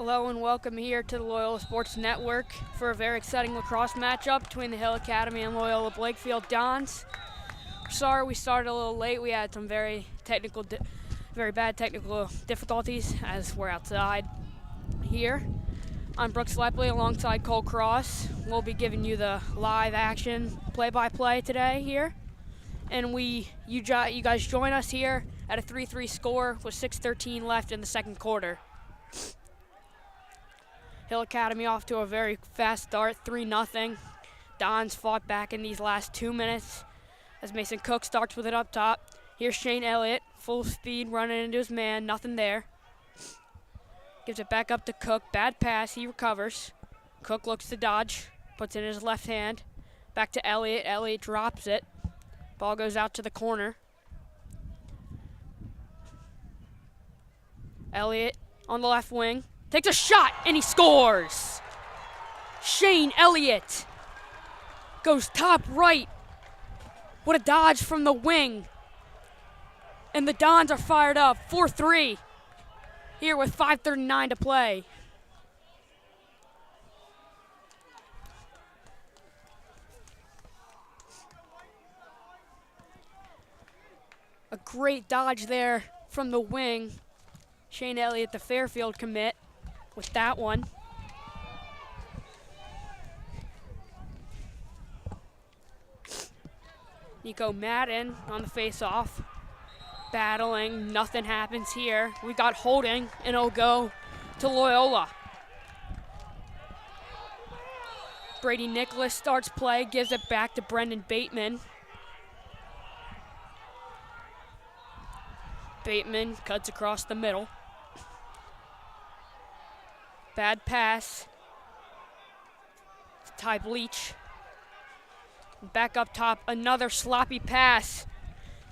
Hello and welcome here to the Loyola Sports Network for a very exciting lacrosse matchup between the Hill Academy and Loyola Blakefield Dons. Sorry we started a little late. We had some very bad technical difficulties as we're outside here. I'm Brooks Lepley alongside Cole Cross. We'll be giving you the live action play-by-play today here. And you guys join us here at a 3-3 score with 6:13 left in the second quarter. Hill Academy off to a very fast start, 3-0. Dons fought back in these last 2 minutes as Mason Cook starts with it up top. Here's Shane Elliott, full speed, running into his man, nothing there. Gives it back up to Cook, bad pass, he recovers. Cook looks to dodge, puts it in his left hand. Back to Elliott, Elliott drops it. Ball goes out to the corner. Elliott on the left wing. Takes a shot, and he scores! Shane Elliott goes top right. What a dodge from the wing. And the Dons are fired up, 4-3, here with 5:39 to play. A great dodge there from the wing. Shane Elliott, the Fairfield commit, with that one. Nico Madden on the face-off. Battling, nothing happens here. We got holding, and it'll go to Loyola. Brady Nicholas starts play, gives it back to Brendan Bateman. Bateman cuts across the middle. Bad pass. Ty Bleach. Back up top, another sloppy pass.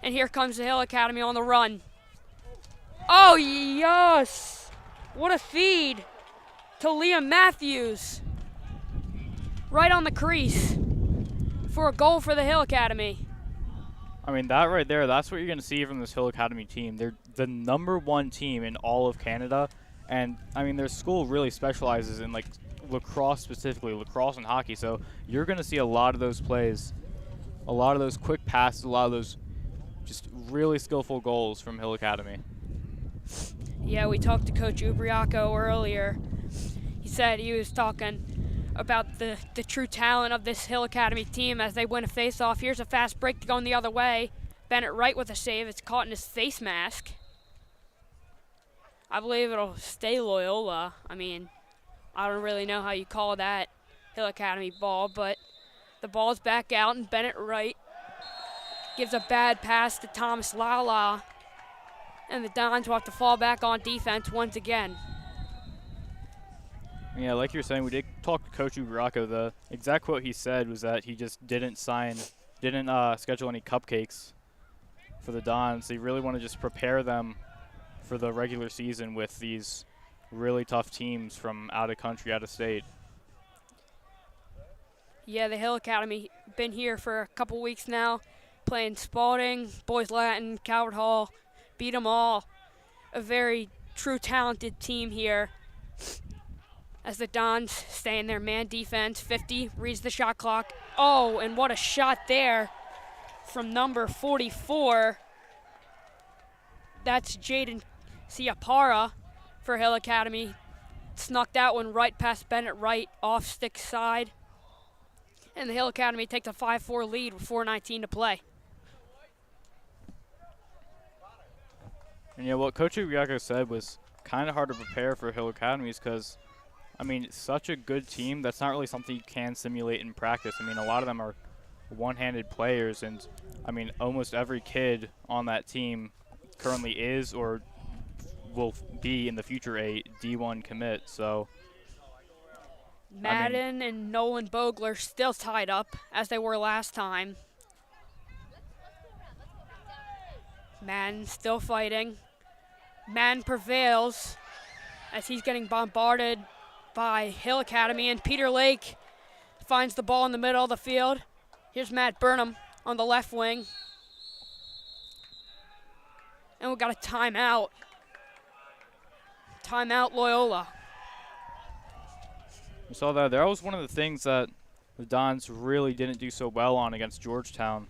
And here comes the Hill Academy on the run. Oh, yes! What a feed to Liam Matthews. Right on the crease for a goal for the Hill Academy. I mean, that right there, that's what you're going to see from this Hill Academy team. They're the #1 team in all of Canada. And, I mean, their school really specializes in, like, lacrosse specifically, lacrosse and hockey. So you're going to see a lot of those plays, a lot of those quick passes, a lot of those just really skillful goals from Hill Academy. Yeah, we talked to Coach Ubriaco earlier. He said he was talking about the true talent of this Hill Academy team as they win a face-off. Here's a fast break going the other way. Bennett Wright with a save. It's caught in his face mask. I believe it'll stay Loyola. I mean, I don't really know how you call that Hill Academy ball, but the ball's back out, and Bennett Wright gives a bad pass to Thomas Lala, and the Dons will have to fall back on defense once again. Yeah, like you're saying, we did talk to Coach Ubriaco. The exact quote he said was that he just didn't schedule any cupcakes for the Dons. They really want to just prepare them for the regular season with these really tough teams from out of country, out of state. Yeah, the Hill Academy been here for a couple weeks now, playing Spalding, Boys Latin, Calvert Hall, beat them all. A very true talented team here as the Dons stay in their man defense. 50 reads the shot clock. Oh, and what a shot there from number 44. That's Jaden Ciapara for Hill Academy. Snuck that one right past Bennett Wright, off stick side. And the Hill Academy takes a 5-4 lead with 4:19 to play. And yeah, what Coach Ubriaco said was kind of hard to prepare for Hill Academies because, I mean, it's such a good team. That's not really something you can simulate in practice. I mean, a lot of them are one-handed players, and, I mean, almost every kid on that team currently is or will be in the future a D1 commit. So Madden and Nolan Bogler still tied up as they were last time. Madden still fighting. Madden prevails as he's getting bombarded by Hill Academy, and Peter Lake finds the ball in the middle of the field. Here's Matt Burnham on the left wing. And we got a timeout. Timeout Loyola. We saw that. That was one of the things that the Dons really didn't do so well on against Georgetown,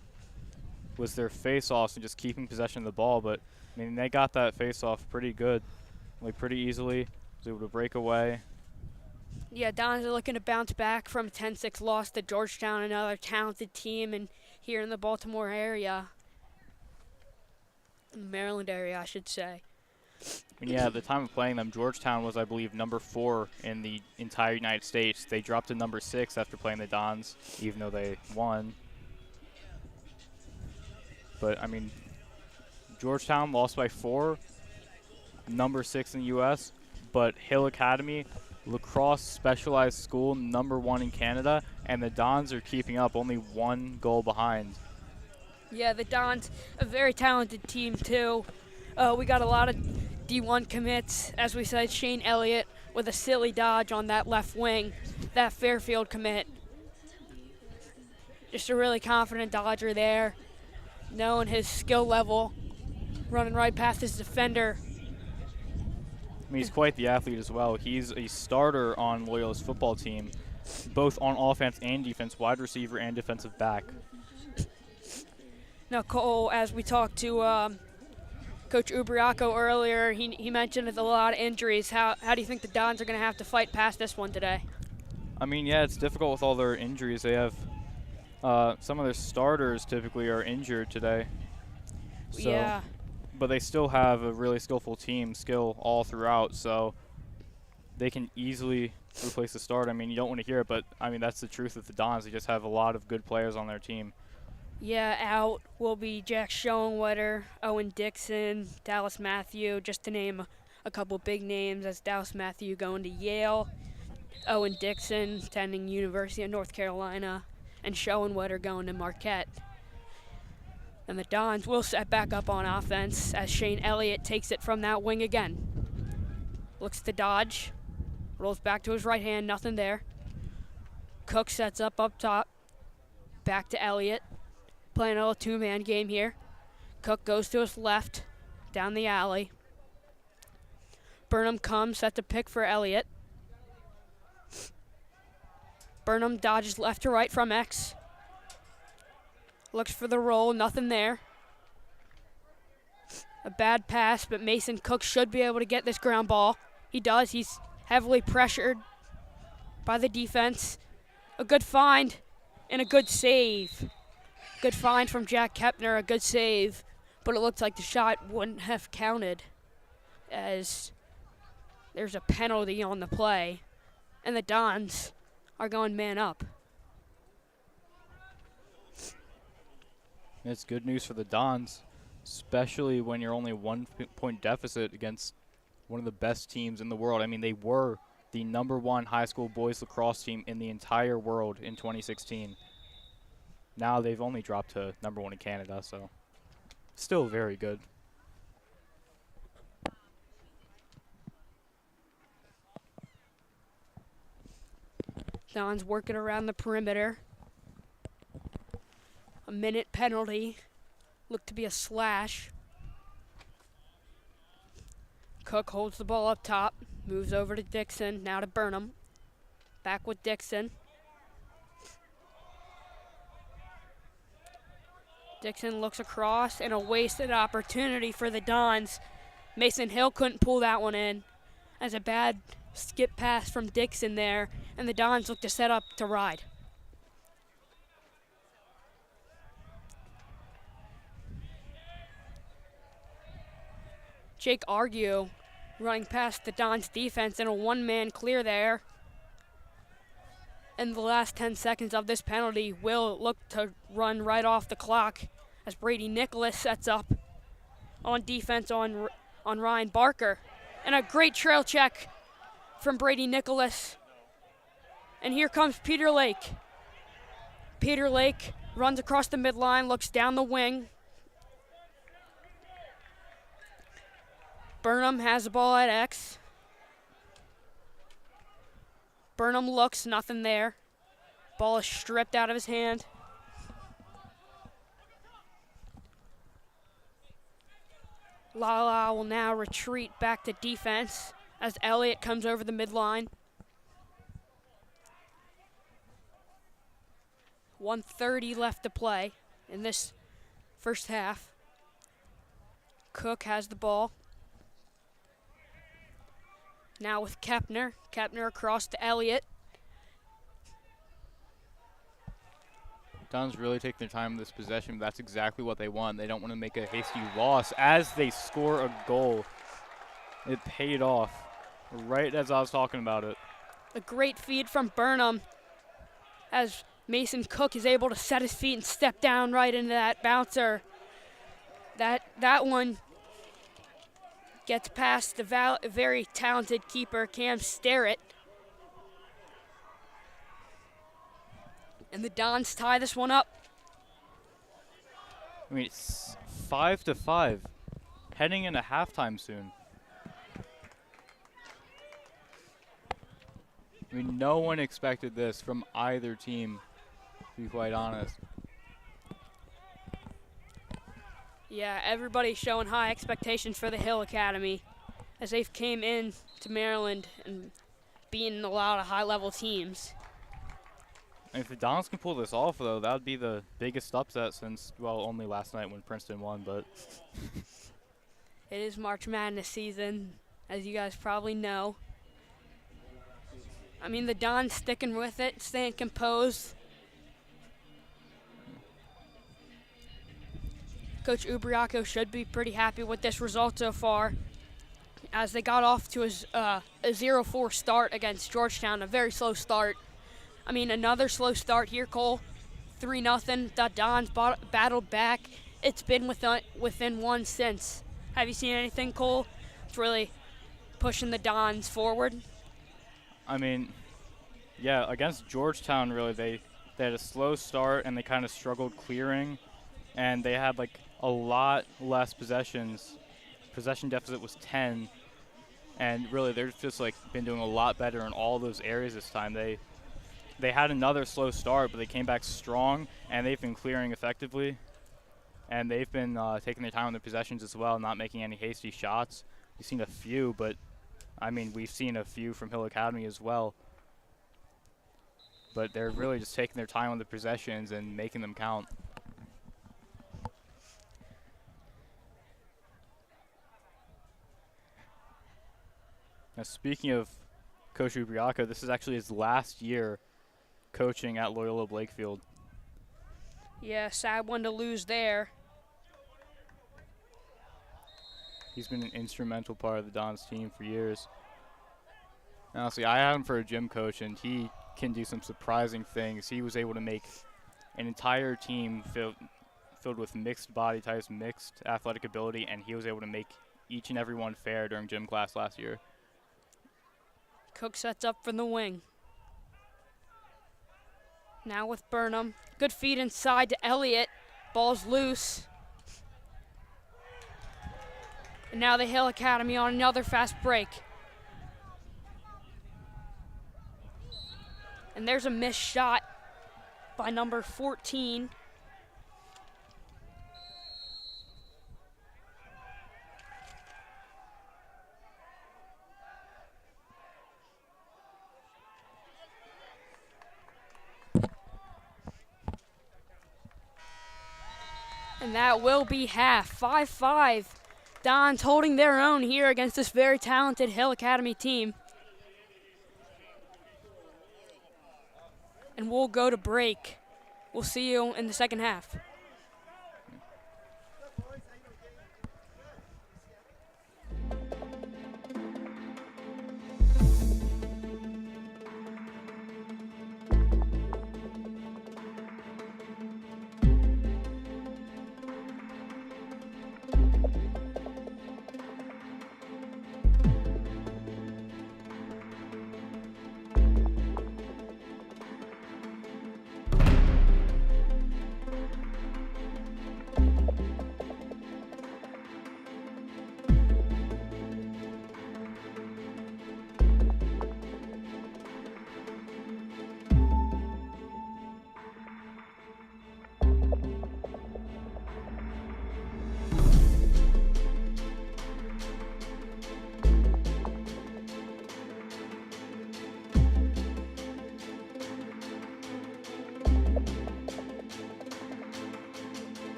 was their face-offs and just keeping possession of the ball. But, I mean, they got that face-off pretty good, like pretty easily. Was able to break away. Yeah, Dons are looking to bounce back from a 10-6 loss to Georgetown, another talented team and here in the Baltimore area. Maryland area, I should say. I mean, yeah, at the time of playing them, Georgetown was, I believe, number 4 in the entire United States. They dropped to number 6 after playing the Dons, even though they won. But, I mean, Georgetown lost by 4, number 6 in the U.S., but Hill Academy, Lacrosse specialized school, number 1 in Canada, and the Dons are keeping up, only 1 goal behind. Yeah, the Dons, a very talented team, too. We got a lot of D1 commits. As we said, Shane Elliott with a silly dodge on that left wing, that Fairfield commit. Just a really confident dodger there, knowing his skill level, running right past his defender. I mean, he's quite the athlete as well. He's a starter on Loyola's football team, both on offense and defense, wide receiver and defensive back. Now, Cole, as we talked to Coach Ubriaco earlier, he mentioned there's a lot of injuries. How do you think the Dons are going to have to fight past this one today? I mean, yeah, it's difficult with all their injuries. They have some of their starters typically are injured today. So, yeah. But they still have a really skillful team, skill all throughout, so they can easily replace the start. I mean, you don't want to hear it, but, I mean, that's the truth of the Dons. They just have a lot of good players on their team. Yeah, out will be Jack Schoenwetter, Owen Dixon, Dallas Matthew, just to name a couple big names, as Dallas Matthew going to Yale, Owen Dixon attending University of North Carolina, and Schoenwetter going to Marquette. And the Dons will set back up on offense as Shane Elliott takes it from that wing again. Looks to dodge, rolls back to his right hand, nothing there. Cook sets up top, back to Elliott. Playing a little two-man game here. Cook goes to his left, down the alley. Burnham comes, sets a pick for Elliott. Burnham dodges left to right from X. Looks for the roll, nothing there. A bad pass, but Mason Cook should be able to get this ground ball. He does, he's heavily pressured by the defense. A good find and a good save. Good find from Jack Kepner, a good save, but it looks like the shot wouldn't have counted as there's a penalty on the play, and the Dons are going man up. It's good news for the Dons, especially when you're only 1 point deficit against one of the best teams in the world. I mean, they were the number 1 high school boys lacrosse team in the entire world in 2016. Now they've only dropped to number 1 in Canada, so still very good. Dons working around the perimeter. A minute penalty. Looked to be a slash. Cook holds the ball up top. Moves over to Dixon. Now to Burnham. Back with Dixon. Dixon looks across, and a wasted opportunity for the Dons. Mason Hill couldn't pull that one in. As a bad skip pass from Dixon there, and the Dons look to set up to ride. Jake Argue running past the Dons defense in a one-man clear there. In the last 10 seconds of this penalty, will look to run right off the clock as Brady Nicholas sets up on defense on Ryan Barker. And a great trail check from Brady Nicholas. And here comes Peter Lake. Peter Lake runs across the midline, looks down the wing. Burnham has the ball at X. Burnham looks, nothing there. Ball is stripped out of his hand. Lala will now retreat back to defense as Elliott comes over the midline. 1:30 left to play in this first half. Cook has the ball. Now with Kepner. Kepner across to Elliott. Don's really taking their time in this possession. That's exactly what they want. They don't want to make a hasty loss as they score a goal. It paid off right as I was talking about it. A great feed from Burnham as Mason Cook is able to set his feet and step down right into that bouncer. That one gets past the very talented keeper, Cam Sterrett. And the Dons tie this one up. I mean, it's 5-5, heading into halftime soon. I mean, no one expected this from either team, to be quite honest. Yeah, everybody's showing high expectations for the Hill Academy as they've came in to Maryland and beaten a lot of high-level teams. And if the Dons can pull this off, though, that would be the biggest upset since, well, only last night when Princeton won, but. It is March Madness season, as you guys probably know. I mean, the Dons sticking with it, staying composed. Coach Ubriaco should be pretty happy with this result so far, as they got off to a 0-4 start against Georgetown, a very slow start. I mean, another slow start here, Cole. 3-0. The Dons battled back. It's been within one since. Have you seen anything, Cole? It's really pushing the Dons forward. I mean, yeah, against Georgetown, really, they had a slow start and they kind of struggled clearing, and they had like a lot less possessions. Possession deficit was 10, and really they've just like been doing a lot better in all those areas this time. They had another slow start, but they came back strong, and they've been clearing effectively, and they've been taking their time on their possessions as well, not making any hasty shots. We've seen a few, but I mean, we've seen a few from Hill Academy as well. But they're really just taking their time on the possessions and making them count. Now, speaking of Coach Ubriaco, this is actually his last year coaching at Loyola Blakefield. Yeah, sad one to lose there. He's been an instrumental part of the Dons team for years. Honestly, I had him for a gym coach, and he can do some surprising things. He was able to make an entire team filled with mixed body types, mixed athletic ability, and he was able to make each and every one fair during gym class last year. Cook sets up from the wing. Now with Burnham. Good feed inside to Elliott. Ball's loose. And now the Hill Academy on another fast break. And there's a missed shot by number 14. And that will be half. 5-5. Dons holding their own here against this very talented Hill Academy team. And we'll go to break. We'll see you in the second half.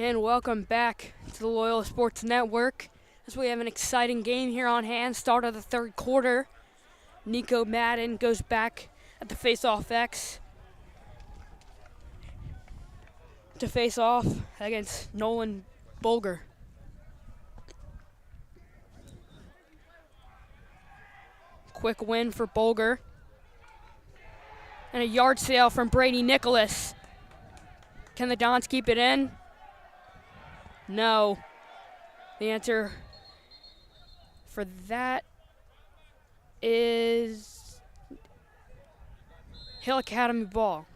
And welcome back to the Loyola Sports Network as we have an exciting game here on hand. Start of the third quarter. Nico Madden goes back at the face-off X to face off against Nolan Bulger. Quick win for Bulger. And a yard sale from Brady Nicholas. Can the Dons keep it in? No. The answer for that is Hill Academy ball.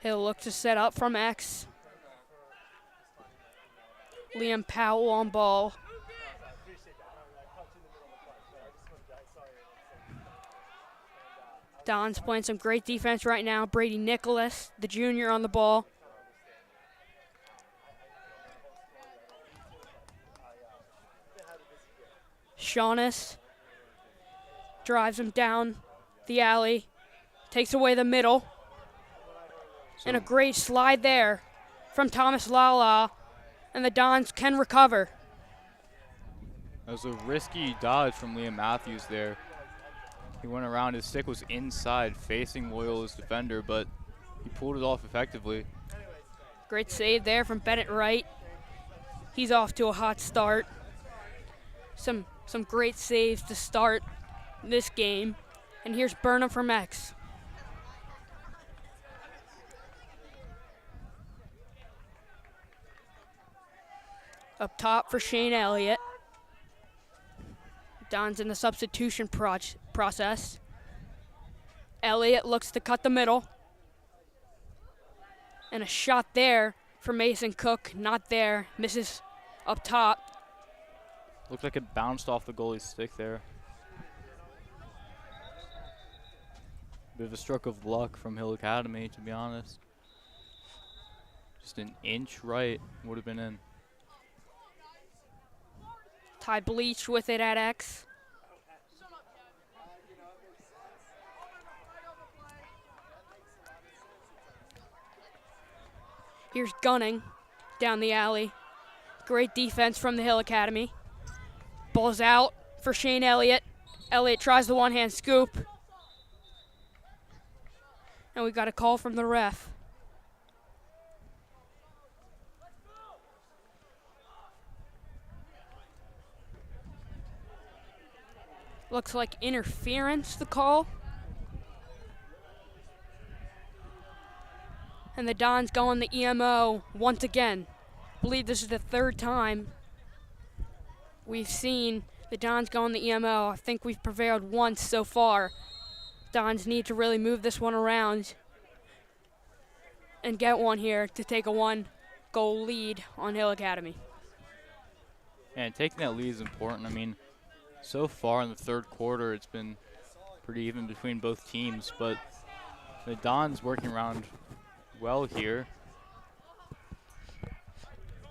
He'll look to set up from X. Liam Powell on ball. Don's playing some great defense right now. Brady Nicholas, the junior, on the ball. Shaughness drives him down the alley, takes away the middle. And a great slide there from Thomas Lala, and the Dons can recover. That was a risky dodge from Liam Matthews there. He went around, his stick was inside facing Loyola's defender, but he pulled it off effectively. Great save there from Bennett Wright. He's off to a hot start. Some great saves to start this game. And here's Burnham from X. Up top for Shane Elliott. Don's in the substitution process. Elliott looks to cut the middle. And a shot there for Mason Cook. Not there. Misses up top. Looked like it bounced off the goalie's stick there. Bit of a stroke of luck from Hill Academy, to be honest. Just an inch right would have been in. Ty Bleach with it at X. Here's Gunning down the alley. Great defense from the Hill Academy. Ball's out for Shane Elliott. Elliott tries the one-hand scoop. And we got a call from the ref. Looks like interference, the call. And the Dons go on the EMO once again. I believe this is the third time we've seen the Dons go on the EMO. I think we've prevailed once so far. Dons need to really move this one around and get one here to take a one-goal lead on Hill Academy. And taking that lead is important. I mean, so far in the third quarter, it's been pretty even between both teams, but the Dons working around well here.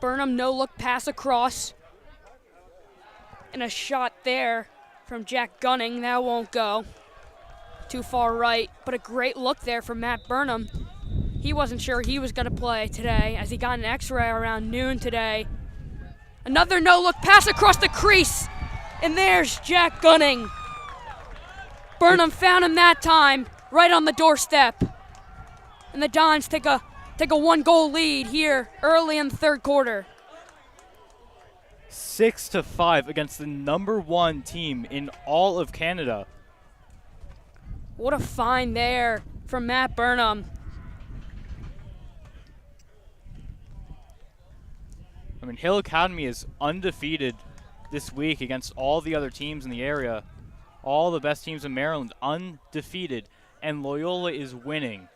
Burnham no-look pass across. And a shot there from Jack Gunning. That won't go. Too far right, but a great look there from Matt Burnham. He wasn't sure he was going to play today as he got an x-ray around noon today. Another no-look pass across the crease. And there's Jack Gunning. Burnham found him that time, right on the doorstep. And the Dons take a one-goal lead here early in the third quarter. 6-5 against the #1 team in all of Canada. What a find there from Matt Burnham. I mean, Hill Academy is undefeated this week against all the other teams in the area. All the best teams in Maryland undefeated, and Loyola is winning.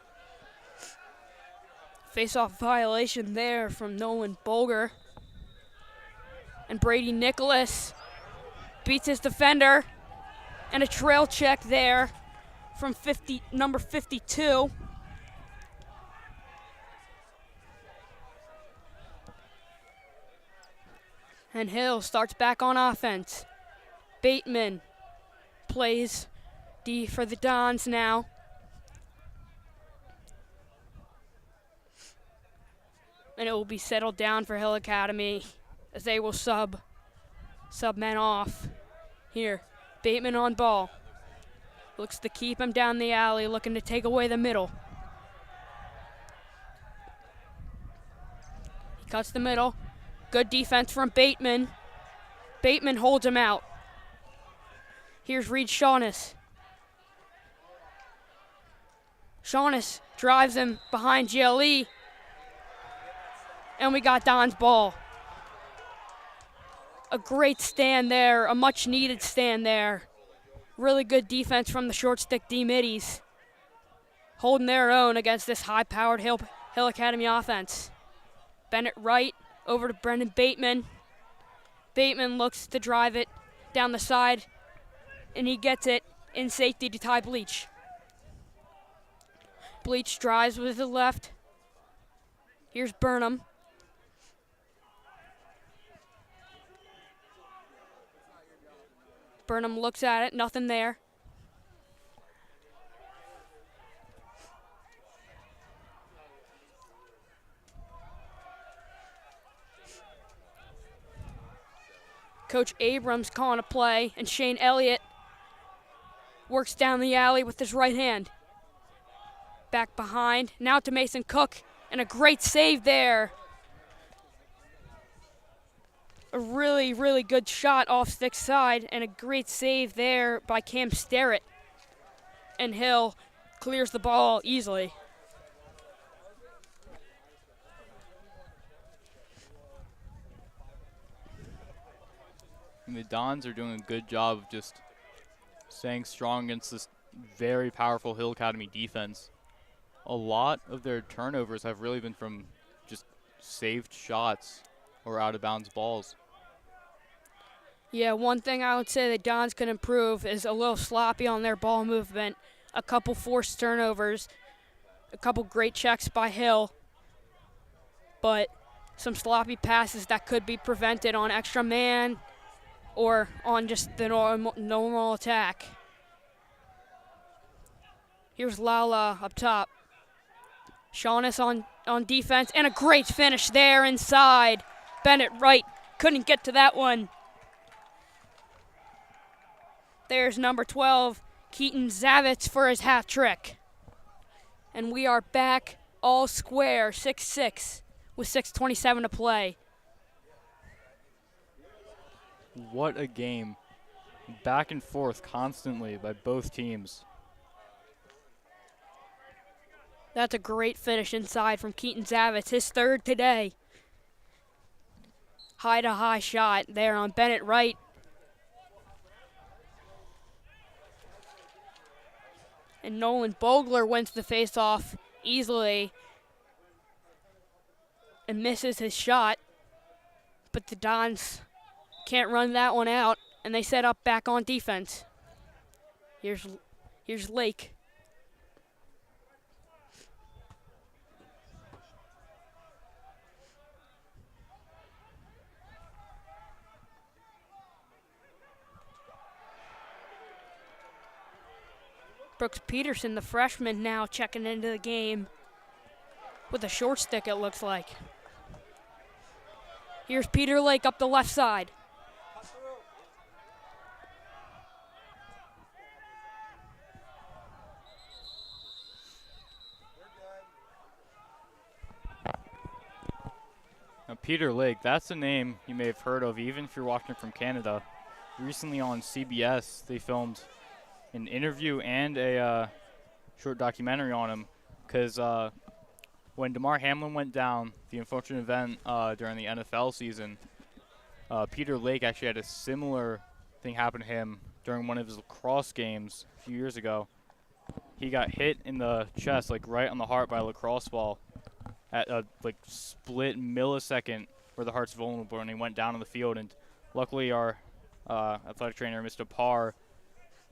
Face-off violation there from Nolan Bulger. And Brady Nicholas beats his defender. And a trail check there from number 52. And Hill starts back on offense. Bateman plays D for the Dons now. And it will be settled down for Hill Academy as they will sub men off. Here, Bateman on ball. Looks to keep him down the alley, looking to take away the middle. He cuts the middle. Good defense from Bateman. Bateman holds him out. Here's Reed Shaughness. Shaughness drives him behind GLE. And we got Don's ball. A great stand there, a much needed stand there. Really good defense from the short stick D-middies. Holding their own against this high-powered Hill Academy offense. Bennett right over to Brendan Bateman. Bateman looks to drive it down the side, and he gets it in safety to Ty Bleach. Bleach drives with the left. Here's Burnham. Burnham looks at it, nothing there. Coach Abrams calling a play, and Shane Elliott works down the alley with his right hand. Back behind, now to Mason Cook, and a great save there. A really, really good shot off stick side, and a great save there by Cam Sterrett. And Hill clears the ball easily. And the Dons are doing a good job of just staying strong against this very powerful Hill Academy defense. A lot of their turnovers have really been from just saved shots or out of bounds balls. Yeah, one thing I would say the Dons could improve is a little sloppy on their ball movement, a couple forced turnovers, a couple great checks by Hill, but some sloppy passes that could be prevented on extra man or on just the normal attack. Here's Lala up top. Shaughness on defense, and a great finish there inside. Bennett right, couldn't get to that one. There's number 12, Keaton Zavitz for his hat trick. And we are back all square, 6-6, with 6:27 to play. What a game. Back and forth constantly by both teams. That's a great finish inside from Keaton Zavitz, his third today. High-to-high shot there on Bennett right. And Nolan Bogler wins the face-off easily and misses his shot. But the Dons can't run that one out, and they set up back on defense. Here's Lake. Brooks Peterson, the freshman, now checking into the game with a short stick, it looks like. Here's Peter Lake up the left side. Now, Peter Lake, that's a name you may have heard of even if you're watching from Canada. Recently on CBS, they filmed an interview and a short documentary on him because when DeMar Hamlin went down, the unfortunate event during the NFL season, Peter Lake actually had a similar thing happen to him during one of his lacrosse games a few years ago. He got hit in the chest, like right on the heart by a lacrosse ball at a split millisecond where the heart's vulnerable, and he went down on the field. And luckily our athletic trainer, Mr. Parr,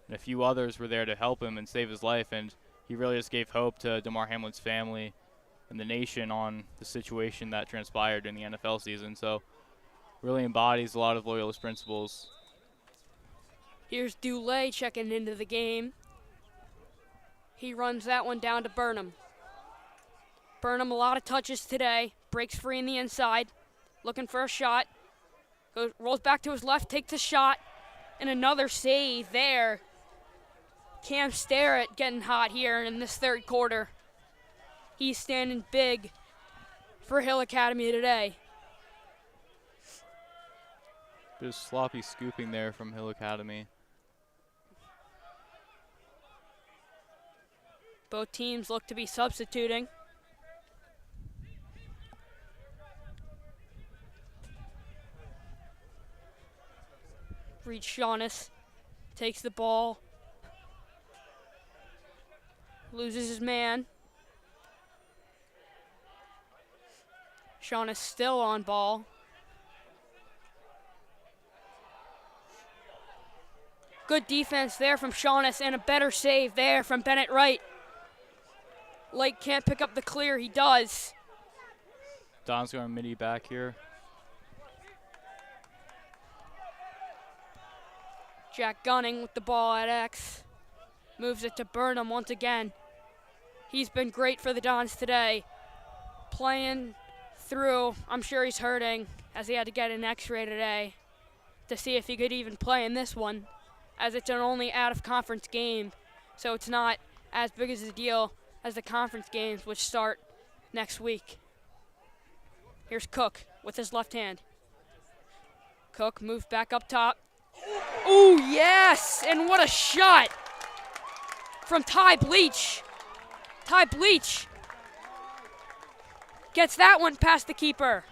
and a few others were there to help him and save his life, and he really just gave hope to DeMar Hamlin's family and the nation on the situation that transpired in the NFL season. So really embodies a lot of Loyola's principles. Here's Dulé checking into the game. He runs that one down to Burnham. Burnham, a lot of touches today. Breaks free in the inside. Looking for a shot. Rolls back to his left, takes a shot. And another save there. Cam Starrett getting hot here in this third quarter. He's standing big for Hill Academy today. Bit of sloppy scooping there from Hill Academy. Both teams look to be substituting. Reed Shaughness takes the ball. Loses his man. Shaughness still on ball. Good defense there from Shaughness and a better save there from Bennett Wright. Lake can't pick up the clear, he does. Don's going midi back here. Jack Gunning with the ball at X. Moves it to Burnham once again. He's been great for the Dons today. Playing through, I'm sure he's hurting as he had to get an x-ray today to see if he could even play in this one, as it's an only out-of-conference game, so it's not as big as a deal as the conference games, which start next week. Here's Cook with his left hand. Cook moves back up top. Ooh, yes! And what a shot from Ty Bleach. Ty Bleach gets that one past the keeper.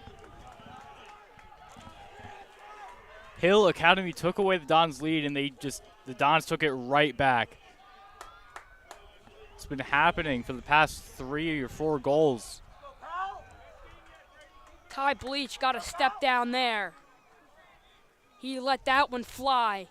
Hill Academy took away the Dons' lead, and the Dons took it right back. It's been happening for the past 3 or 4 goals. Ty Bleach got a step down there. He let that one fly.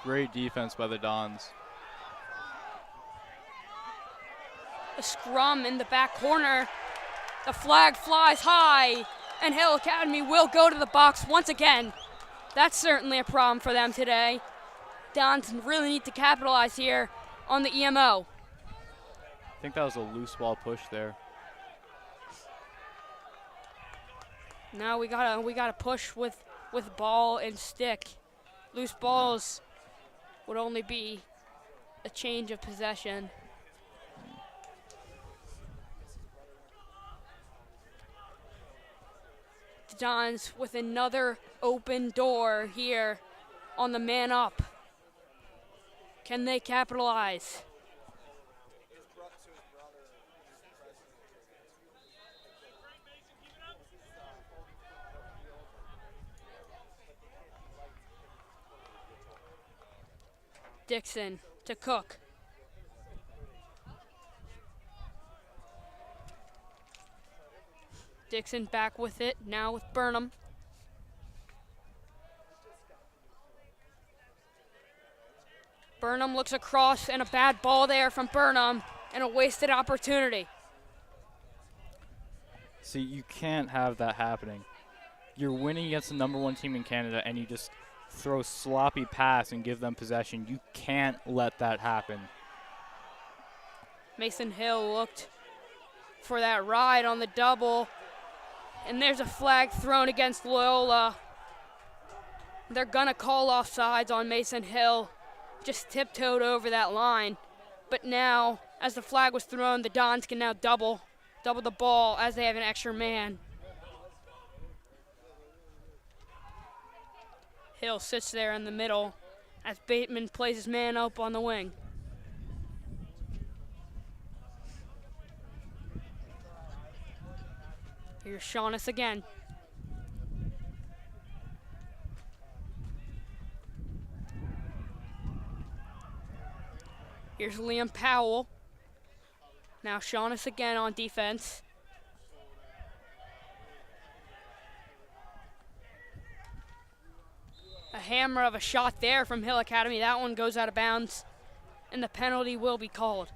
Great defense by the Dons. A scrum in the back corner. The flag flies high, and Hill Academy will go to the box once again. That's certainly a problem for them today. Dons really need to capitalize here on the EMO. I think that was a loose ball push there. Now we gotta push with ball and stick. Loose balls would only be a change of possession. The Dons with another open door here on the man up. Can they capitalize? Dixon to Cook. Dixon back with it, now with Burnham. Burnham looks across, and a bad ball there from Burnham, and a wasted opportunity. See, you can't have that happening. You're winning against the #1 team in Canada, and you just throw sloppy pass and give them possession. You can't let that happen. Mason Hill looked for that ride on the double, and there's a flag thrown against Loyola. They're gonna call offsides on Mason Hill. Just tiptoed over that line. But now, as the flag was thrown, the Dons can now double the ball as they have an extra man. Hill sits there in the middle as Bateman plays his man up on the wing. Here's Shaughness again. Here's Liam Powell. Now Shaughness again on defense. hammer of a shot there from Hill Academy. That one goes out of bounds, and the penalty will be called.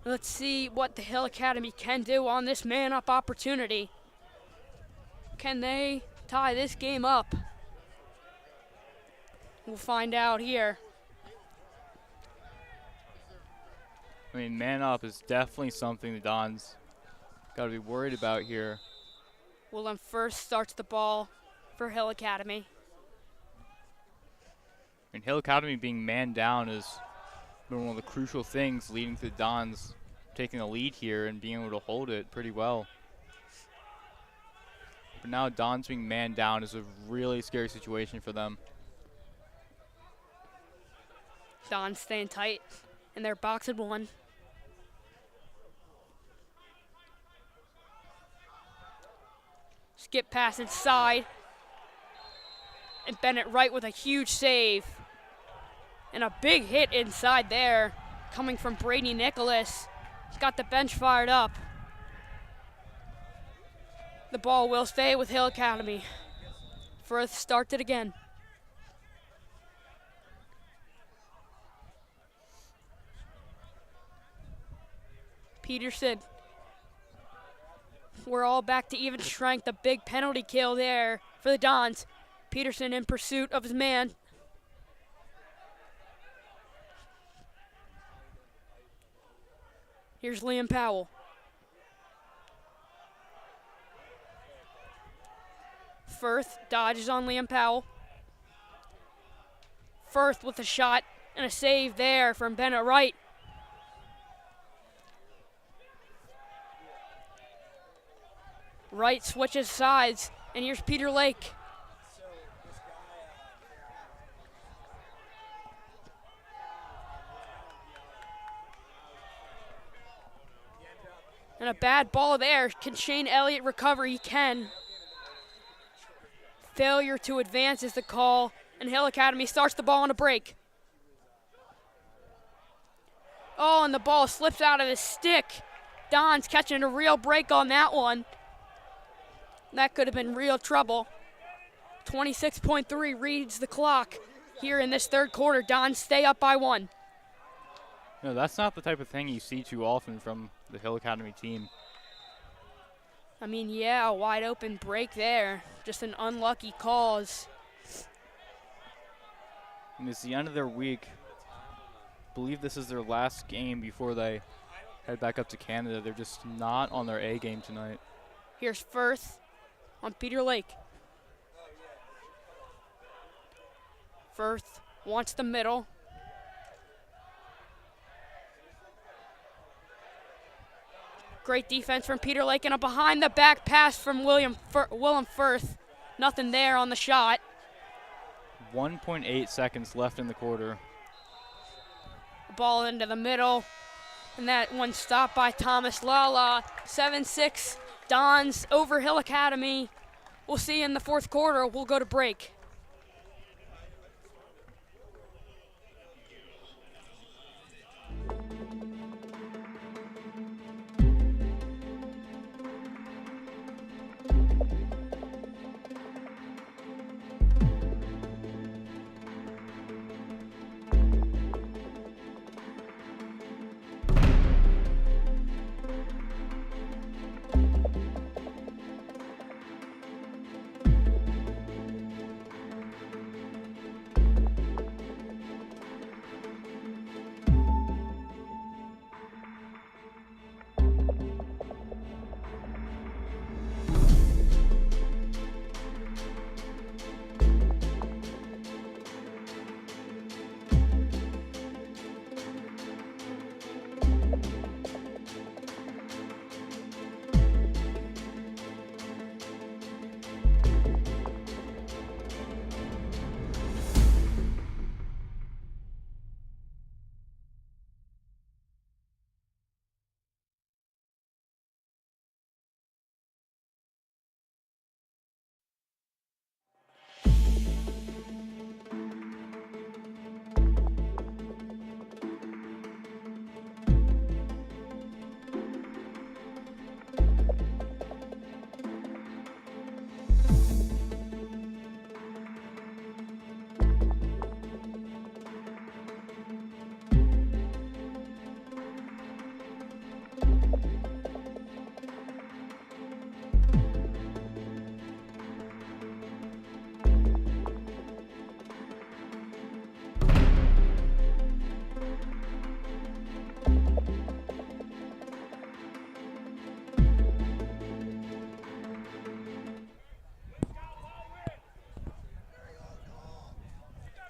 Let's see what the Hill Academy can do on this man-up opportunity. Can they tie this game up? We'll find out here. I mean, man up is definitely something the Dons got to be worried about here. Willem first starts the ball for Hill Academy. And Hill Academy being man down is one of the crucial things leading to the Dons taking the lead here and being able to hold it pretty well. But now Dons being man down is a really scary situation for them. Dons staying tight in their box at 1. Skip pass inside. And Bennett Wright with a huge save. And a big hit inside there coming from Brady Nicholas. He's got the bench fired up. The ball will stay with Hill Academy. Firth starts it again. Peterson. We're all back to even strength. A big penalty kill there for the Dons. Peterson in pursuit of his man. Here's Liam Powell. Firth dodges on Liam Powell. Firth with a shot and a save there from Bennett Wright. Wright switches sides, and here's Peter Lake. And a bad ball there. Can Shane Elliott recover? He can. Failure to advance is the call, and Hill Academy starts the ball on a break. Oh, and the ball slips out of his stick. Don's catching a real break on that one. That could have been real trouble. 26.3 reads the clock here in this third quarter. Dons stay up by 1. No, that's not the type of thing you see too often from the Hill Academy team. I mean, yeah, a wide open break there. Just an unlucky cause. And it's the end of their week. I believe this is their last game before they head back up to Canada. They're just not on their A game tonight. Here's Firth on Peter Lake. Firth wants the middle. Great defense from Peter Lake and a behind-the-back pass from Willem Firth. Nothing there on the shot. 1.8 seconds left in the quarter. Ball into the middle, and that one stopped by Thomas Lala. 7-6, Dons over Hill Academy. We'll see you in the fourth quarter. We'll go to break.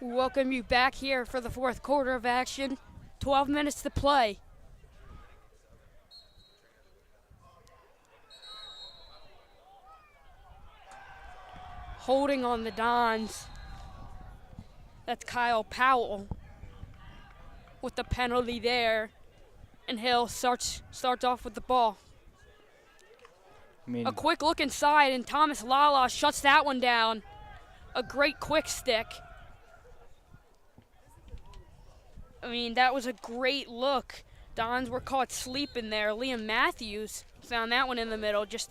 We welcome you back here for the fourth quarter of action. 12 minutes to play. Holding on the Dons. That's Kyle Powell with the penalty there. And Hill starts off with the ball. A quick look inside, and Thomas Lala shuts that one down. A great quick stick. I mean, that was a great look. Dons were caught sleeping there. Liam Matthews found that one in the middle. Just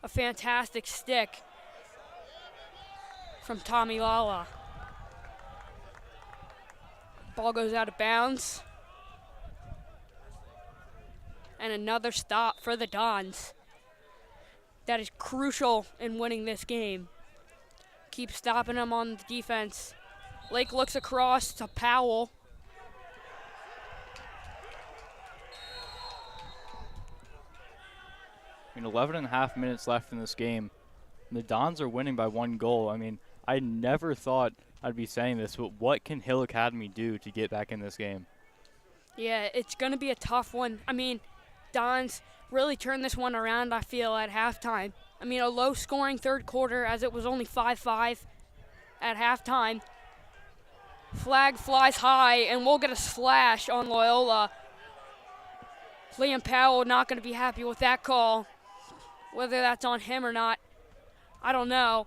a fantastic stick from Tommy Lala. Ball goes out of bounds. And another stop for the Dons. That is crucial in winning this game. Keep stopping them on the defense. Lake looks across to Powell. I mean, 11 and a half minutes left in this game. The Dons are winning by 1 goal. I mean, I never thought I'd be saying this, but what can Hill Academy do to get back in this game? Yeah, it's going to be a tough one. I mean, Dons really turned this one around, I feel, at halftime. I mean, a low-scoring third quarter as it was only 5-5 at halftime. Flag flies high, and we'll get a slash on Loyola. Liam Powell not going to be happy with that call. Whether that's on him or not, I don't know.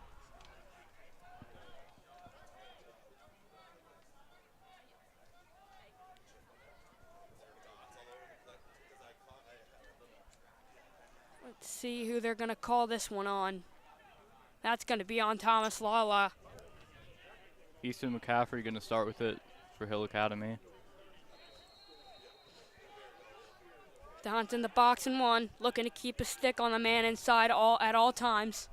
Let's see who they're going to call this one on. That's going to be on Thomas Lala. Easton McCaffrey going to start with it for Hill Academy. Don's in the box and 1, looking to keep a stick on the man inside at all times.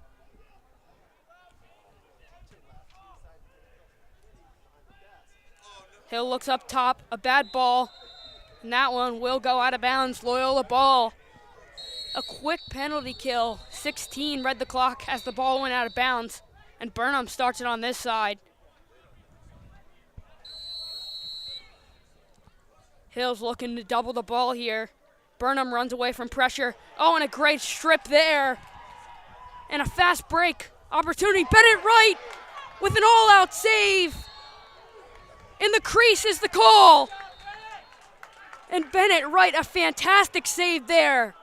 Hill looks up top, a bad ball, and that one will go out of bounds. Loyola ball. A quick penalty kill. 16 read the clock as the ball went out of bounds, and Burnham starts it on this side. Hill's looking to double the ball here. Burnham runs away from pressure. Oh, and a great strip there. And a fast break. Opportunity. Bennett Wright with an all-out save. In the crease is the call. And Bennett Wright, a fantastic save there.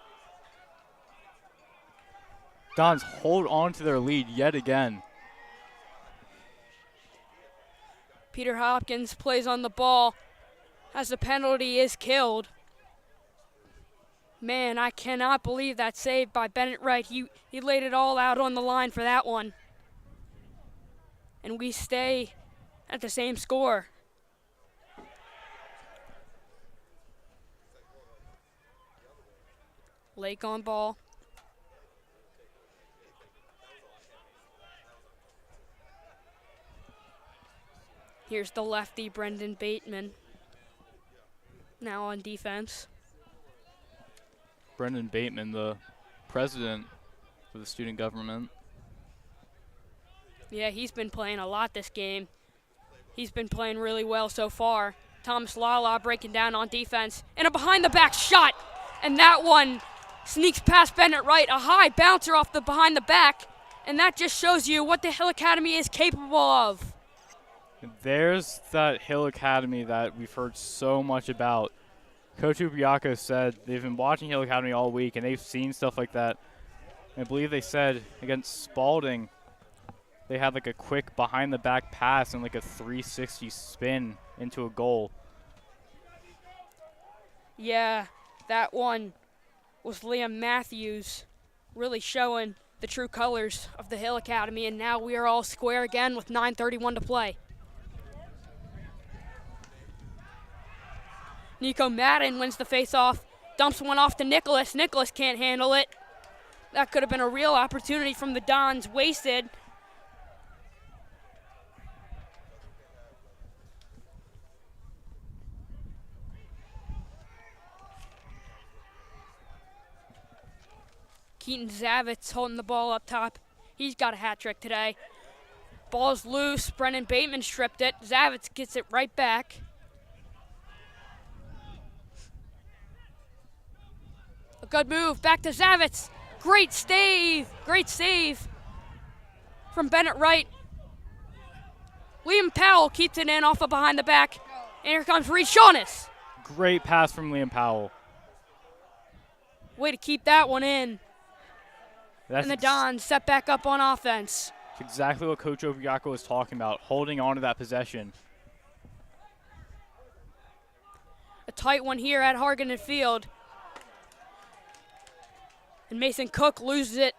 Dons hold on to their lead yet again. Peter Hopkins plays on the ball as the penalty is killed. Man, I cannot believe that save by Bennett Wright. He laid it all out on the line for that one. And we stay at the same score. Lake on ball. Here's the lefty, Brendan Bateman, now on defense. Brendan Bateman, the president for the student government. Yeah, he's been playing a lot this game. He's been playing really well so far. Thomas Lala breaking down on defense, and a behind-the-back shot. And that one sneaks past Bennett Wright, a high bouncer off the behind the back, and that just shows you what the Hill Academy is capable of. There's that Hill Academy that we've heard so much about. Coach Ubriaco said they've been watching Hill Academy all week, and they've seen stuff like that. I believe they said against Spalding, they had like a quick behind-the-back pass and like a 360 spin into a goal. Yeah, that one was Liam Matthews really showing the true colors of the Hill Academy, and now we are all square again with 9:31 to play. Nico Madden wins the face-off, dumps one off to Nicholas. Nicholas can't handle it. That could have been a real opportunity from the Dons, wasted. Keaton Zavitz holding the ball up top. He's got a hat trick today. Ball's loose. Brennan Bateman stripped it. Zavitz gets it right back. A good move. Back to Zavitz. Great save. Great save from Bennett Wright. Liam Powell keeps it in off of behind the back. And here comes Reed Shaunis. Great pass from Liam Powell. Way to keep that one in. That's And the Dons set back up on offense. exactly what Coach Obiako was talking about, holding on to that possession. A tight one here at Hargan Field. And Mason Cook loses it.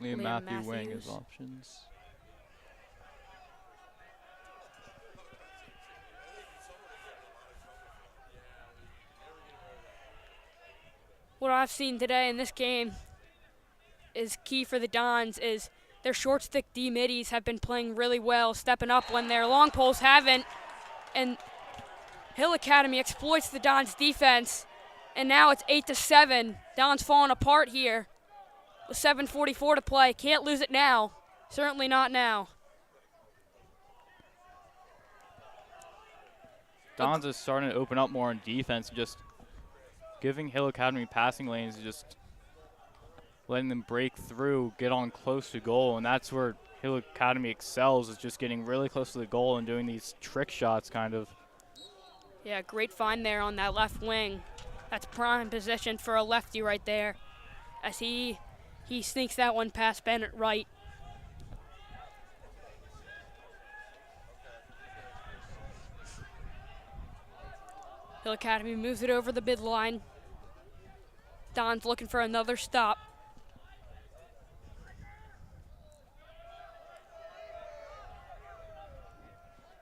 Liam Matthew Matthews. weighing his options. What I've seen today in this game is key for the Dons is their short stick D middies have been playing really well, stepping up when their long poles haven't. And Hill Academy exploits the Dons defense. And now it's 8-7. Dons falling apart here. With 7:44 to play. Can't lose it now. Certainly not now. Dons is starting to open up more on defense, just giving Hill Academy passing lanes, just letting them break through, get on close to goal, and that's where Hill Academy excels, is just getting really close to the goal and doing these trick shots kind of. Yeah, great find there on that left wing. That's prime position for a lefty right there. As he sneaks that one past Bennett Wright. Hill Academy moves it over the midline. Don's looking for another stop.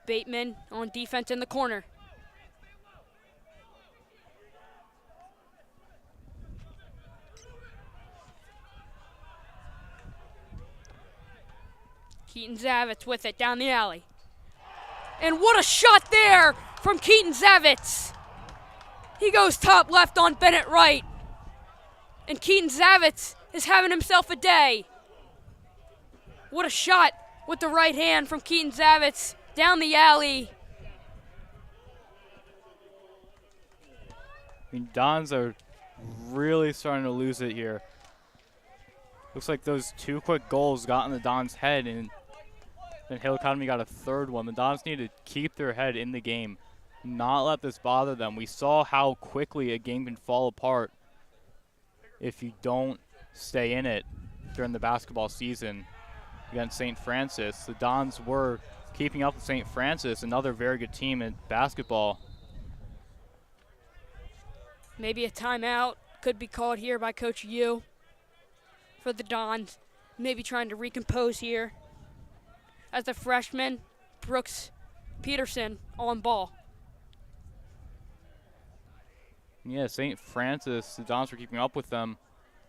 Bateman on defense in the corner. Keaton Zavitz with it down the alley. And what a shot there from Keaton Zavitz. He goes top left on Bennett Wright. And Keaton Zavitz is having himself a day. What a shot with the right hand from Keaton Zavitz down the alley. I mean, Dons are really starting to lose it here. Looks like those two quick goals got in the Dons' head, and then Hill Academy got a third one. The Dons need to keep their head in the game, not let this bother them. We saw how quickly a game can fall apart if you don't stay in it during the basketball season against St. Francis. The Dons were keeping up with St. Francis, another very good team in basketball. Maybe a timeout could be called here by Coach Yu for the Dons. Maybe trying to recompose here. As the freshman, Brooks Peterson on ball. Yeah, St. Francis, the Dons were keeping up with them,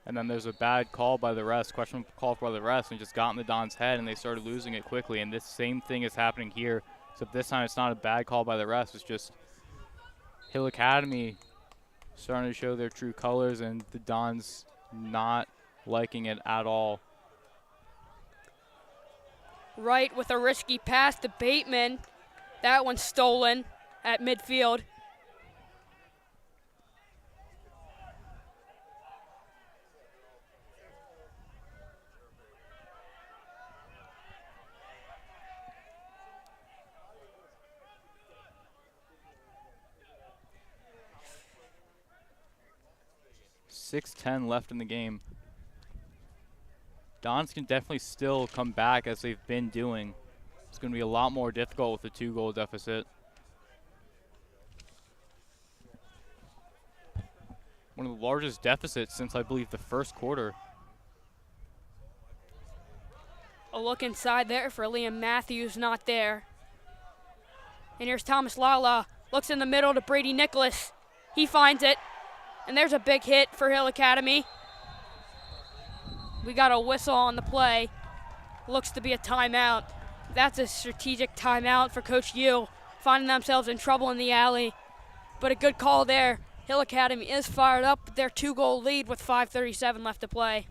and then there's a bad call by the refs, questionable call by the refs, and just got in the Dons' head, and they started losing it quickly. And this same thing is happening here, except this time it's not a bad call by the refs. It's just Hill Academy starting to show their true colors, and the Dons not liking it at all. Wright with a risky pass to Bateman. That one's stolen at midfield. .6:10 left in the game. Dons can definitely still come back as they've been doing. It's going to be a lot more difficult with a 2-goal deficit. One of the largest deficits since, I believe, the first quarter. A look inside there for Liam Matthews, not there. And here's Thomas Lala. Looks in the middle to Brady Nicholas. He finds it. And there's a big hit for Hill Academy. We got a whistle on the play. looks to be a timeout. That's a strategic timeout for Coach Yu, finding themselves in trouble in the alley. But a good call there. Hill Academy is fired up with their 2-goal lead with 5:37 left to play.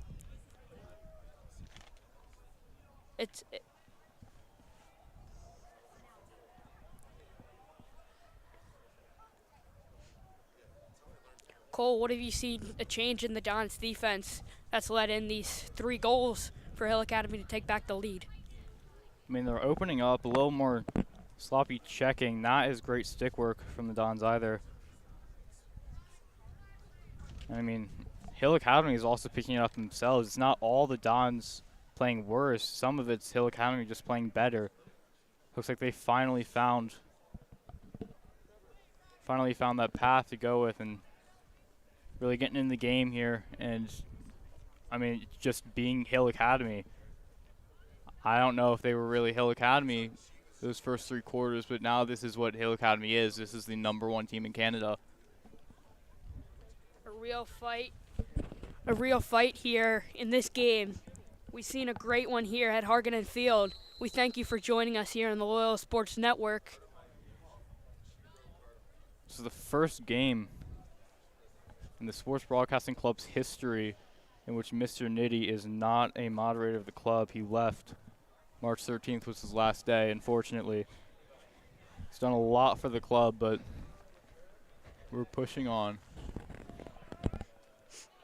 Cole, what have you seen a change in the Dons defense that's led in these 3 goals for Hill Academy to take back the lead? I mean, they're opening up, a little more sloppy checking, not as great stick work from the Dons either. I mean, Hill Academy is also picking it up themselves. It's not all the Dons playing worse. Some of it's Hill Academy just playing better. Looks like they finally found that path to go with and really getting in the game here. And, I mean, just being Hill Academy. I don't know if they were really Hill Academy those first 3 quarters, but now this is what Hill Academy is. This is the #1 team in Canada. A real fight here in this game. We've seen a great one here at Harganen Field. We thank you for joining us here on the Loyola Sports Network. This is the first game in the Sports Broadcasting Club's history in which Mr. Nitty is not a moderator of the club. He left. March 13th was his last day, unfortunately. He's done a lot for the club, but we're pushing on.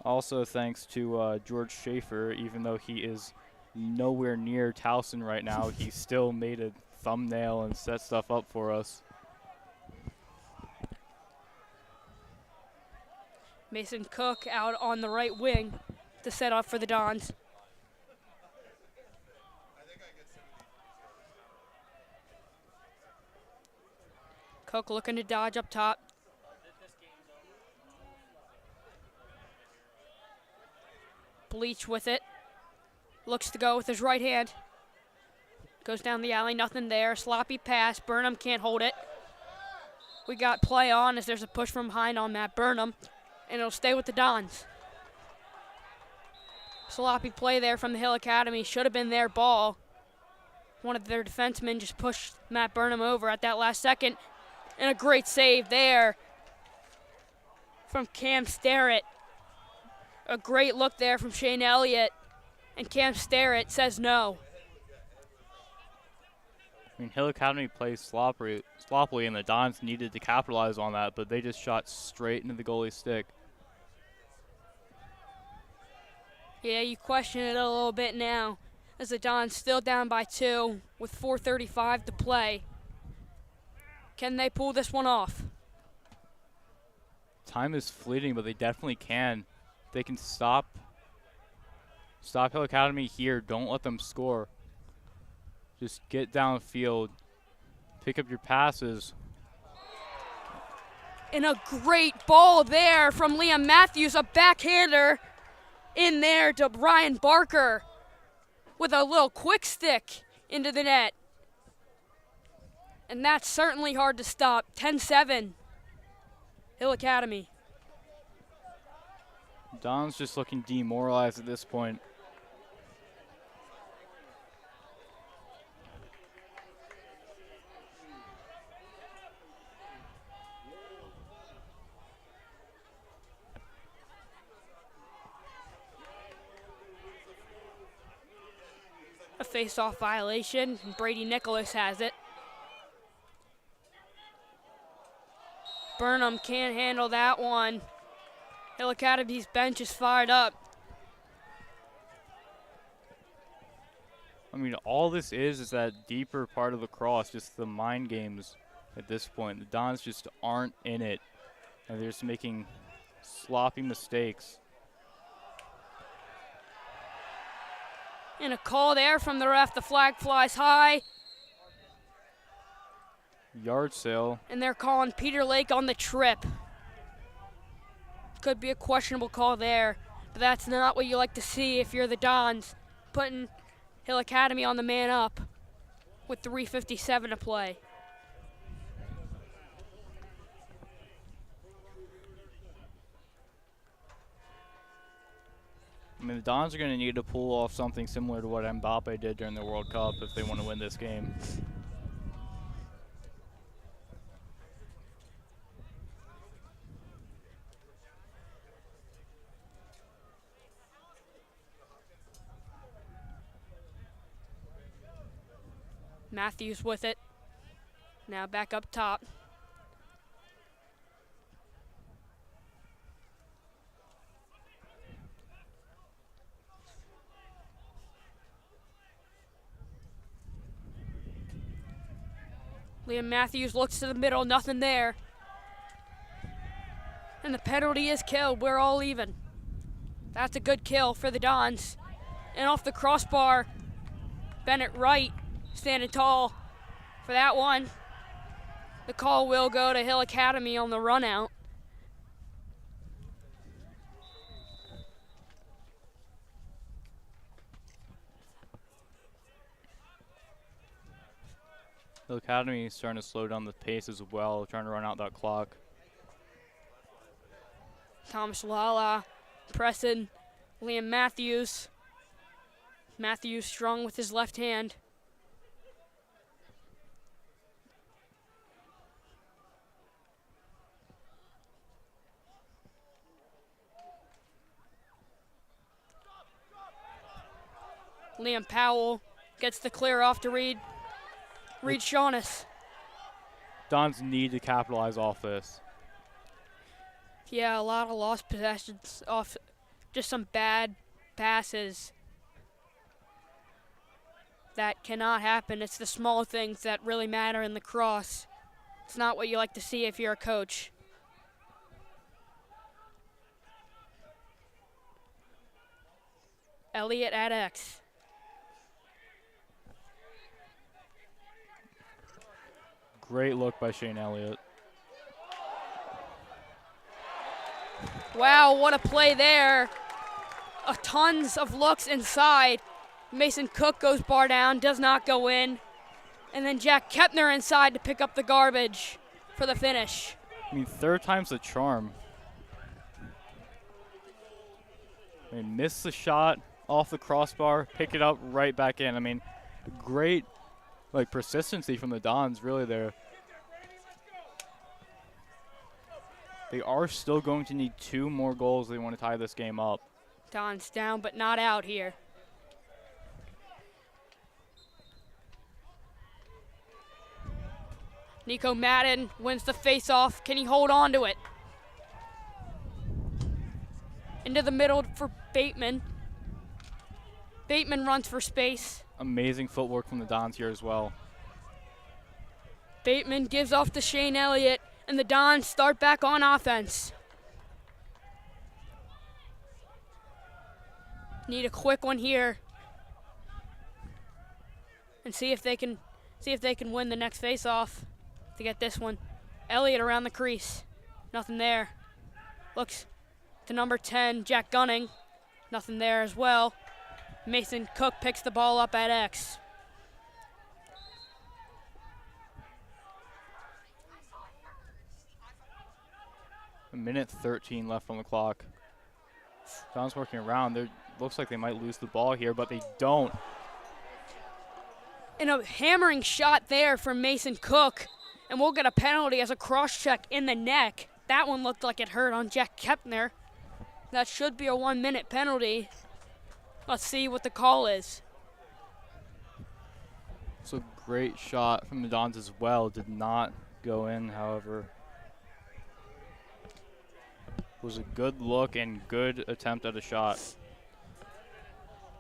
Also, thanks to George Schaefer, even though he is nowhere near Towson right now, he still made a thumbnail and set stuff up for us. Mason Cook out on the right wing to set up for the Dons. Cook looking to dodge up top. Bleach with it. Looks to go with his right hand. Goes down the alley, nothing there. Sloppy pass. Burnham can't hold it. We got play on as there's a push from behind on Matt Burnham, and it'll stay with the Dons. Sloppy play there from the Hill Academy. Should have been their ball. One of their defensemen just pushed Matt Burnham over at that last second. And a great save there from Cam Starrett. A great look there from Shane Elliott. And Cam Starrett says no. I mean, Hill Academy plays sloppily, and the Dons needed to capitalize on that, but they just shot straight into the goalie's stick. Yeah, you question it a little bit now, as the Dons still down by 2 with 4:35 to play. Can they pull this one off? Time is fleeting, but they definitely can. They can stop Hill Academy here. Don't let them score. Just get downfield, pick up your passes. And a great ball there from Liam Matthews, a backhander in there to Brian Barker with a little quick stick into the net. And that's certainly hard to stop. 10-7, Hill Academy. Don's just looking demoralized at this point. A face-off violation, and Brady Nicholas has it. Burnham can't handle that one. Hill Academy's bench is fired up. I mean, all this is that deeper part of lacrosse, just the mind games at this point. The Dons just aren't in it, and they're just making sloppy mistakes. And a call there from the ref. The flag flies high. Yard sale. And they're calling Peter Lake on the trip. Could be a questionable call there, but that's not what you like to see if you're the Dons, putting Hill Academy on the man up with 3:57 to play. I I mean, the Dons are going to need to pull off something similar to what Mbappe did during the World Cup if they want to win this game. Matthews with it. Now back up top. Liam Matthews looks to the middle, nothing there. And the penalty is killed. We're all even. That's a good kill for the Dons. And off the crossbar, Bennett Wright standing tall for that one. The call will go to Hill Academy on the run out. The Academy is starting to slow down the pace as well, trying to run out that clock. Thomas Lala pressing Liam Matthews. Matthews strong with his left hand. Liam Powell gets the clear off to Reed Shaughness. Dons need to capitalize off this. Yeah, a lot of lost possessions off just some bad passes. That cannot happen. It's the small things that really matter in lacrosse. It's not what you like to see if you're a coach. Elliott at X. Great look by Shane Elliott. Wow, what a play there. Tons of looks inside. Mason Cook goes bar down, does not go in. And then Jack Kepner inside to pick up the garbage for the finish. I mean, third time's the charm. I mean, miss the shot off the crossbar, pick it up right back in. I mean, great persistency from the Dons really there. They are still going to need 2 more goals if they want to tie this game up. Dons down but not out here. Nico Madden wins the face-off. Can he hold on to it? Into the middle for Bateman. Bateman runs for space. Amazing footwork from the Dons here as well. Bateman gives off to Shane Elliott, and the Dons start back on offense. Need a quick one here, and see if they can win the next face-off to get this one. Elliott around the crease, nothing there. Looks to number 10, Jack Gunning, nothing there as well. Mason Cook picks the ball up at X. A minute 13 left on the clock. Dons working around. Looks like they might lose the ball here, but they don't. And a hammering shot there from Mason Cook, and we'll get a penalty as a cross-check in the neck. That one looked like it hurt on Jack Kepner. That should be a 1-minute penalty. Let's see what the call is. It's a great shot from the Dons as well. Did not go in, however. It was a good look and good attempt at a shot.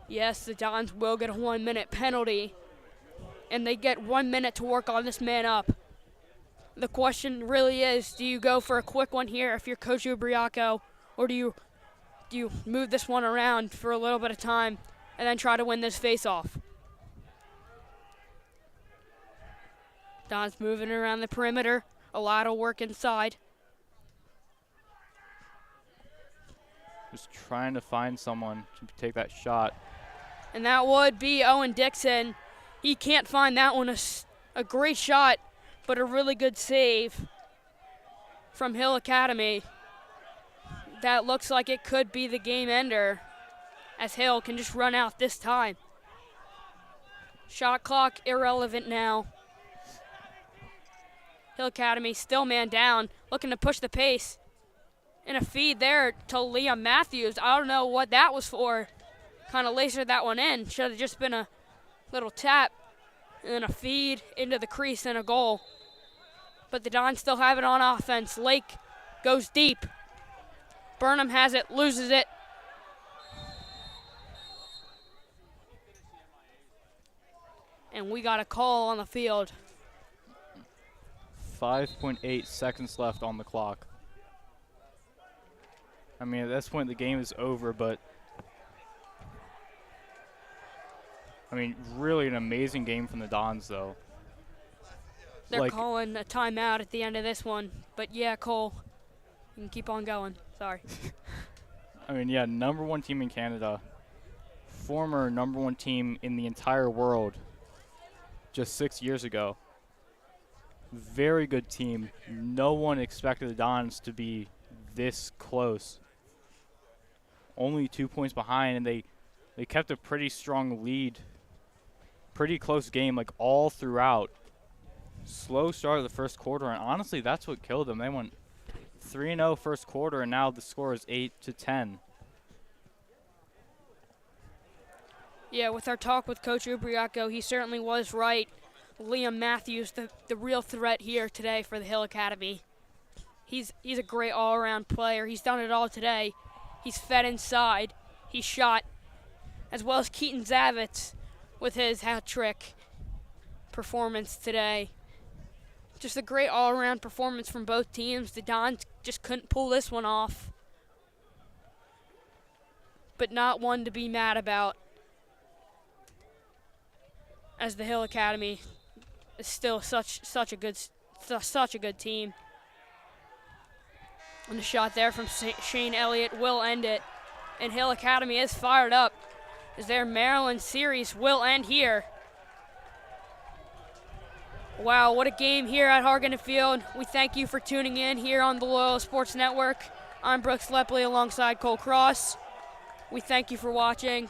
Yes, the Dons will get a 1-minute penalty, and they get 1 minute to work on this man up. The question really is, do you go for a quick one here if you're Coach Ubriaco, or do you move this one around for a little bit of time and then try to win this face-off? Don's moving around the perimeter, a lot of work inside. Just trying to find someone to take that shot. And that would be Owen Dixon. He can't find that one. A great shot, but a really good save from Hill Academy. That looks like it could be the game ender. as Hill can just run out this time. Shot clock irrelevant now. Hill Academy still man down, looking to push the pace. And a feed there to Liam Matthews. I don't know what that was for. Kind of lasered that one in. Should have just been a little tap and then a feed into the crease and a goal. But the Dons still have it on offense. Lake goes deep. Burnham has it, loses it. And we got a call on the field. 5.8 seconds left on the clock. I mean, at this point, the game is over, but I mean, really an amazing game from the Dons, though. They're calling a timeout at the end of this one. But yeah, Cole, you can keep on going. Sorry. I mean, yeah, #1 team in Canada. Former #1 team in the entire world just 6 years ago. Very good team. No one expected the Dons to be this close. Only 2 points behind, and they kept a pretty strong lead. Pretty close game, like all throughout. Slow start of the first quarter, and honestly, that's what killed them. They went 3-0 first quarter, and now the score is 8-10. Yeah, with our talk with Coach Ubriaco, he certainly was right. Liam Matthews, the real threat here today for the Hill Academy. He's a great all-around player. He's done it all today. He's fed inside. He shot, as well as Keaton Zavitz with his hat-trick performance today. Just a great all-around performance from both teams. The Dons just couldn't pull this one off. But not one to be mad about, as the Hill Academy is still such a good team. And the shot there from Shane Elliott will end it. And Hill Academy is fired up as their Maryland series will end here. Wow, what a game here at Hargan Field. We thank you for tuning in here on the Loyola Sports Network. I'm Brooks Lepley alongside Cole Cross. We thank you for watching.